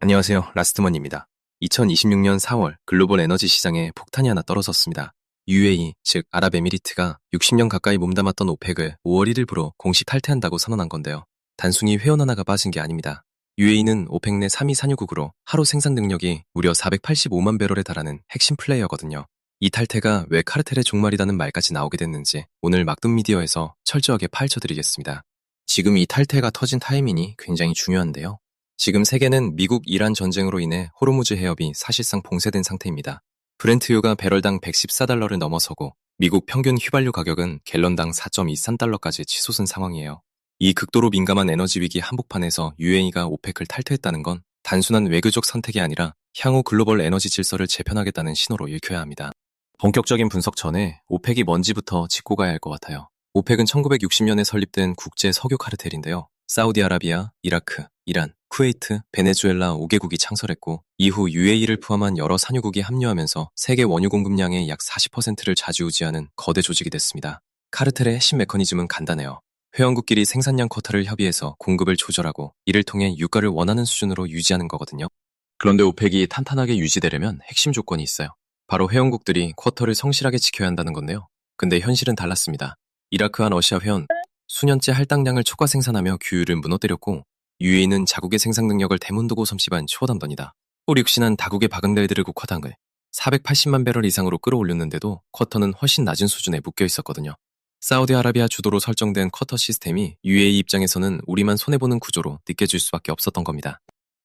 안녕하세요. 라스트먼입니다. 2026년 4월 글로벌 에너지 시장에 폭탄이 하나 떨어졌습니다. UAE, 즉 아랍에미리트가 60년 가까이 몸담았던 오펙을 5월 1일부로 공식 탈퇴한다고 선언한 건데요. 단순히 회원 하나가 빠진 게 아닙니다. UAE는 오펙 내 3위 산유국으로 하루 생산 능력이 무려 485만 배럴에 달하는 핵심 플레이어거든요. 이 탈퇴가 왜 카르텔의 종말이라는 말까지 나오게 됐는지 오늘 막둥 미디어에서 철저하게 파헤쳐드리겠습니다. 지금 이 탈퇴가 터진 타이밍이 굉장히 중요한데요. 지금 세계는 미국 이란 전쟁으로 인해 호르무즈 해협이 사실상 봉쇄된 상태입니다. 브렌트유가 배럴당 114달러를 넘어서고 미국 평균 휘발유 가격은 갤런당 4.23달러까지 치솟은 상황이에요. 이 극도로 민감한 에너지 위기 한복판에서 UAE가 오펙을 탈퇴했다는 건 단순한 외교적 선택이 아니라 향후 글로벌 에너지 질서를 재편하겠다는 신호로 읽혀야 합니다. 본격적인 분석 전에 오펙이 뭔지부터 짚고 가야 할 것 같아요. 오펙은 1960년에 설립된 국제 석유 카르텔인데요. 사우디아라비아, 이라크, 이란, 쿠웨이트, 베네수엘라 5개국이 창설했고 이후 UAE를 포함한 여러 산유국이 합류하면서 세계 원유 공급량의 약 40%를 좌지우지하는 거대 조직이 됐습니다. 카르텔의 핵심 메커니즘은 간단해요. 회원국끼리 생산량 쿼터를 협의해서 공급을 조절하고 이를 통해 유가를 원하는 수준으로 유지하는 거거든요. 그런데 오펙이 탄탄하게 유지되려면 핵심 조건이 있어요. 바로 회원국들이 쿼터를 성실하게 지켜야 한다는 건데요. 근데 현실은 달랐습니다. 이라크와 러시아 회원 수년째 할당량을 초과 생산하며 규율을 무너뜨렸고 UAE는 자국의 생산 능력을 대문두고 섬시반 초담던이다. 꼴육신한 다국의 바금델드르국 쿼당을 480만 배럴 이상으로 끌어올렸는데도 쿼터는 훨씬 낮은 수준에 묶여 있었거든요. 사우디아라비아 주도로 설정된 쿼터 시스템이 UAE 입장에서는 우리만 손해보는 구조로 느껴질 수밖에 없었던 겁니다.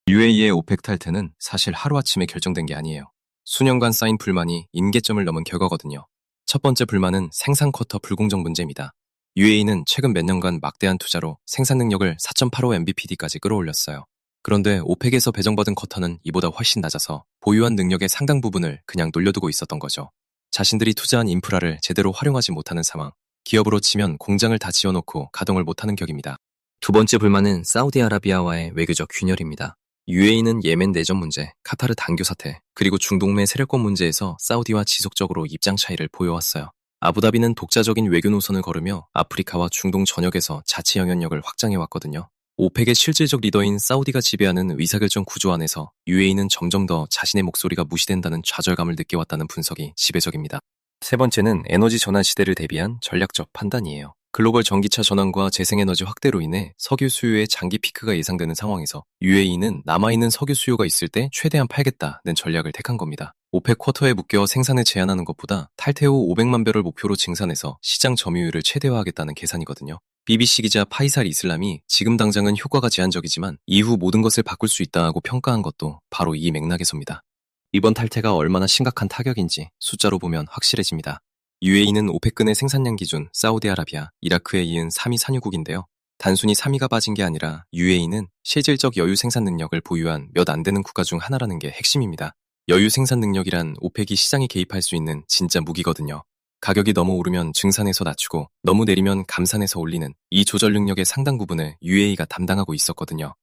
UAE의 오펙 탈퇴는 사실 하루아침에 결정된 게 아니에요. 수년간 쌓인 불만이 임계점을 넘은 결과거든요. 첫 번째 불만은 생산 쿼터 불공정 문제입니다. UAE는 최근 몇 년간 막대한 투자로 생산 능력을 4.85 mbpd까지 끌어올렸어요. 그런데 오펙에서 배정받은 쿼터는 이보다 훨씬 낮아서 보유한 능력의 상당 부분을 그냥 놀려두고 있었던 거죠. 자신들이 투자한 인프라를 제대로 활용하지 못하는 상황. 기업으로 치면 공장을 다 지어놓고 가동을 못하는 격입니다. 두 번째 불만은 사우디아라비아와의 외교적 균열입니다. UAE는 예멘 내전 문제, 카타르 단교 사태, 그리고 중동내 세력권 문제에서 사우디와 지속적으로 입장 차이를 보여왔어요. 아부다비는 독자적인 외교 노선을 걸으며 아프리카와 중동 전역에서 자치 영향력을 확장해왔거든요. 오펙의 실질적 리더인 사우디가 지배하는 의사결정 구조 안에서 UAE는 점점 더 자신의 목소리가 무시된다는 좌절감을 느껴왔다는 분석이 지배적입니다. 세 번째는 에너지 전환 시대를 대비한 전략적 판단이에요. 글로벌 전기차 전환과 재생에너지 확대로 인해 석유 수요의 장기 피크가 예상되는 상황에서 UAE는 남아있는 석유 수요가 있을 때 최대한 팔겠다는 전략을 택한 겁니다. 오펙 쿼터에 묶여 생산을 제한하는 것보다 탈퇴 후 500만 배럴 목표로 증산해서 시장 점유율을 최대화하겠다는 계산이거든요. BBC 기자 파이살 이슬람이 지금 당장은 효과가 제한적이지만 이후 모든 것을 바꿀 수 있다고 평가한 것도 바로 이 맥락에서입니다. 이번 탈퇴가 얼마나 심각한 타격인지 숫자로 보면 확실해집니다. UAE는 오펙근의 생산량 기준 사우디아라비아, 이라크에 이은 3위 산유국인데요. 단순히 3위가 빠진 게 아니라 UAE는 실질적 여유 생산 능력을 보유한 몇 안 되는 국가 중 하나라는 게 핵심입니다. 여유 생산 능력이란 오펙이 시장에 개입할 수 있는 진짜 무기거든요. 가격이 너무 오르면 증산해서 낮추고 너무 내리면 감산해서 올리는 이 조절 능력의 상당 부분을 UAE가 담당하고 있었거든요.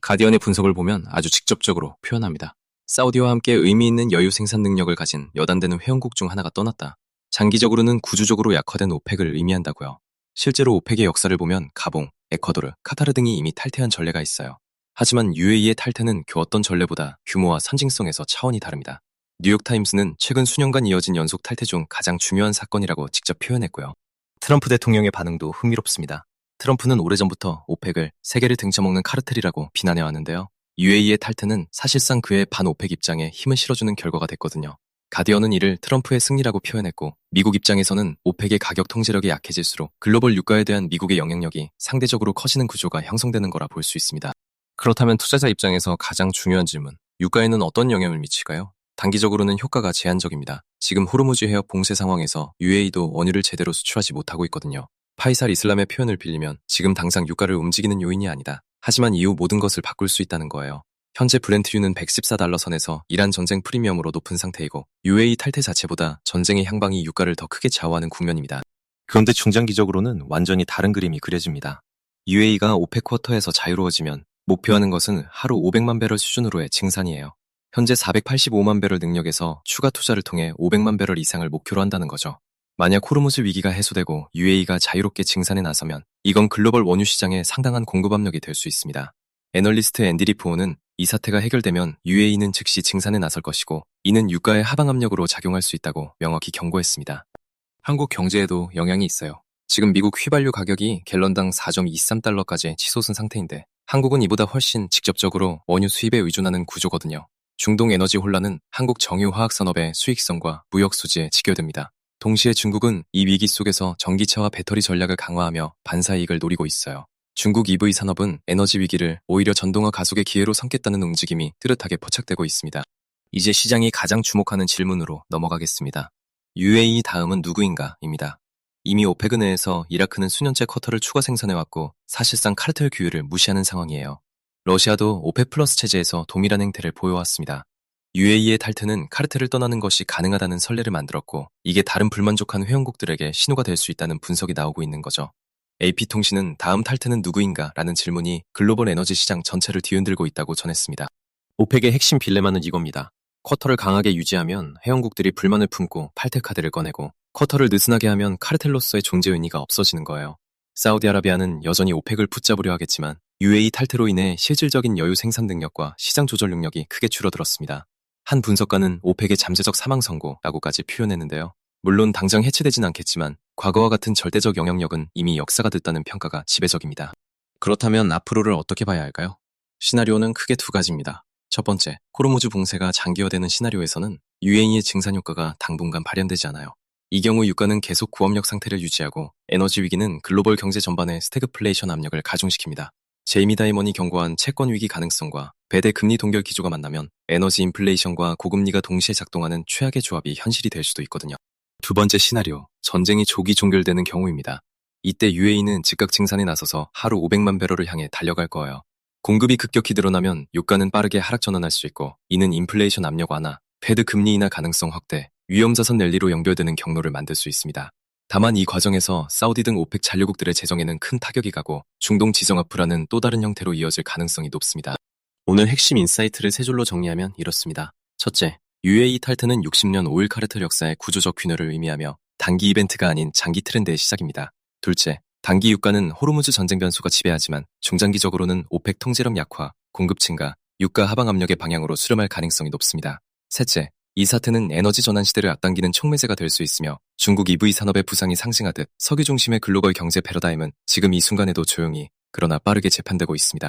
가디언의 분석을 보면 아주 직접적으로 표현합니다. 사우디와 함께 의미 있는 여유 생산 능력을 가진 몇 안 되는 회원국 중 하나가 떠났다. 장기적으로는 구조적으로 약화된 오펙을 의미한다고요. 실제로 오펙의 역사를 보면 가봉, 에콰도르, 카타르 등이 이미 탈퇴한 전례가 있어요. 하지만 UAE의 탈퇴는 그 어떤 전례보다 규모와 선징성에서 차원이 다릅니다. 뉴욕타임스는 최근 수년간 이어진 연속 탈퇴 중 가장 중요한 사건이라고 직접 표현했고요. 트럼프 대통령의 반응도 흥미롭습니다. 트럼프는 오래전부터 오펙을 세계를 등쳐먹는 카르텔이라고 비난해왔는데요. UAE의 탈퇴는 사실상 그의 반오펙 입장에 힘을 실어주는 결과가 됐거든요. 가디언은 이를 트럼프의 승리라고 표현했고 미국 입장에서는 오펙의 가격 통제력이 약해질수록 글로벌 유가에 대한 미국의 영향력이 상대적으로 커지는 구조가 형성되는 거라 볼 수 있습니다. 그렇다면 투자자 입장에서 가장 중요한 질문, 유가에는 어떤 영향을 미칠까요? 단기적으로는 효과가 제한적입니다. 지금 호르무즈 해협 봉쇄 상황에서 UAE도 원유를 제대로 수출하지 못하고 있거든요. 파이살 이슬람의 표현을 빌리면 지금 당장 유가를 움직이는 요인이 아니다. 하지만 이후 모든 것을 바꿀 수 있다는 거예요. 현재 브렌트유는 114달러 선에서 이란 전쟁 프리미엄으로 높은 상태이고 UAE 탈퇴 자체보다 전쟁의 향방이 유가를 더 크게 좌우하는 국면입니다. 그런데 중장기적으로는 완전히 다른 그림이 그려집니다. UAE가 오펙 쿼터에서 자유로워지면 목표하는 것은 하루 500만 배럴 수준으로의 증산이에요. 현재 485만 배럴 능력에서 추가 투자를 통해 500만 배럴 이상을 목표로 한다는 거죠. 만약 호르무즈 위기가 해소되고 UAE가 자유롭게 증산에 나서면 이건 글로벌 원유 시장에 상당한 공급 압력이 될 수 있습니다. 애널리스트 앤디 리포어는 이 사태가 해결되면 UAE는 즉시 증산에 나설 것이고 이는 유가의 하방 압력으로 작용할 수 있다고 명확히 경고했습니다. 한국 경제에도 영향이 있어요. 지금 미국 휘발유 가격이 갤런당 4.23달러까지 치솟은 상태인데 한국은 이보다 훨씬 직접적으로 원유 수입에 의존하는 구조거든요. 중동 에너지 혼란은 한국 정유화학산업의 수익성과 무역 수지에 직결됩니다. 동시에 중국은 이 위기 속에서 전기차와 배터리 전략을 강화하며 반사이익을 노리고 있어요. 중국 EV 산업은 에너지 위기를 오히려 전동화 가속의 기회로 삼겠다는 움직임이 뚜렷하게 포착되고 있습니다. 이제 시장이 가장 주목하는 질문으로 넘어가겠습니다. UAE 다음은 누구인가?입니다. 이미 오페크 내에서 이라크는 수년째 쿼터를 추가 생산해왔고 사실상 카르텔 규율을 무시하는 상황이에요. 러시아도 오페크 플러스 체제에서 동일한 행태를 보여왔습니다. UAE의 탈퇴는 카르텔을 떠나는 것이 가능하다는 선례를 만들었고 이게 다른 불만족한 회원국들에게 신호가 될 수 있다는 분석이 나오고 있는 거죠. AP통신은 다음 탈퇴는 누구인가? 라는 질문이 글로벌 에너지 시장 전체를 뒤흔들고 있다고 전했습니다. 오펙의 핵심 딜레마는 이겁니다. 쿼터를 강하게 유지하면 회원국들이 불만을 품고 팔퇴 카드를 꺼내고 쿼터를 느슨하게 하면 카르텔로서의 존재 의미가 없어지는 거예요. 사우디아라비아는 여전히 오펙을 붙잡으려 하겠지만 UAE 탈퇴로 인해 실질적인 여유 생산 능력과 시장 조절 능력이 크게 줄어들었습니다. 한 분석가는 오펙의 잠재적 사망 선고라고까지 표현했는데요. 물론 당장 해체되진 않겠지만 과거와 같은 절대적 영향력은 이미 역사가 됐다는 평가가 지배적입니다. 그렇다면 앞으로를 어떻게 봐야 할까요? 시나리오는 크게 두 가지입니다. 첫 번째, 호르무즈 봉쇄가 장기화되는 시나리오에서는 UAE의 증산 효과가 당분간 발현되지 않아요. 이 경우 유가는 계속 고압력 상태를 유지하고 에너지 위기는 글로벌 경제 전반의 스태그플레이션 압력을 가중시킵니다. 제이미 다이먼이 경고한 채권 위기 가능성과 배대 금리 동결 기조가 만나면 에너지 인플레이션과 고금리가 동시에 작동하는 최악의 조합이 현실이 될 수도 있거든요. 두 번째 시나리오, 전쟁이 조기 종결되는 경우입니다. 이때 UAE는 즉각 증산에 나서서 하루 500만 배럴을 향해 달려갈 거예요. 공급이 급격히 늘어나면 유가는 빠르게 하락 전환할 수 있고 이는 인플레이션 압력 완화, 패드 금리 인하 가능성 확대, 위험자산 랠리로 연결되는 경로를 만들 수 있습니다. 다만 이 과정에서 사우디 등 오펙 잔류국들의 재정에는 큰 타격이 가고 중동 지정학 불안은 또 다른 형태로 이어질 가능성이 높습니다. 오늘 핵심 인사이트를 세 줄로 정리하면 이렇습니다. 첫째, UAE 탈퇴는 60년 오일 카르텔 역사의 구조적 균열을 의미하며 단기 이벤트가 아닌 장기 트렌드의 시작입니다. 둘째, 단기 유가는 호르무즈 전쟁 변수가 지배하지만 중장기적으로는 오펙 통제력 약화, 공급 증가, 유가 하방 압력의 방향으로 수렴할 가능성이 높습니다. 셋째, 이 사태는 에너지 전환 시대를 앞당기는 촉매제가 될 수 있으며 중국 EV 산업의 부상이 상징하듯 석유 중심의 글로벌 경제 패러다임은 지금 이 순간에도 조용히 그러나 빠르게 재판되고 있습니다.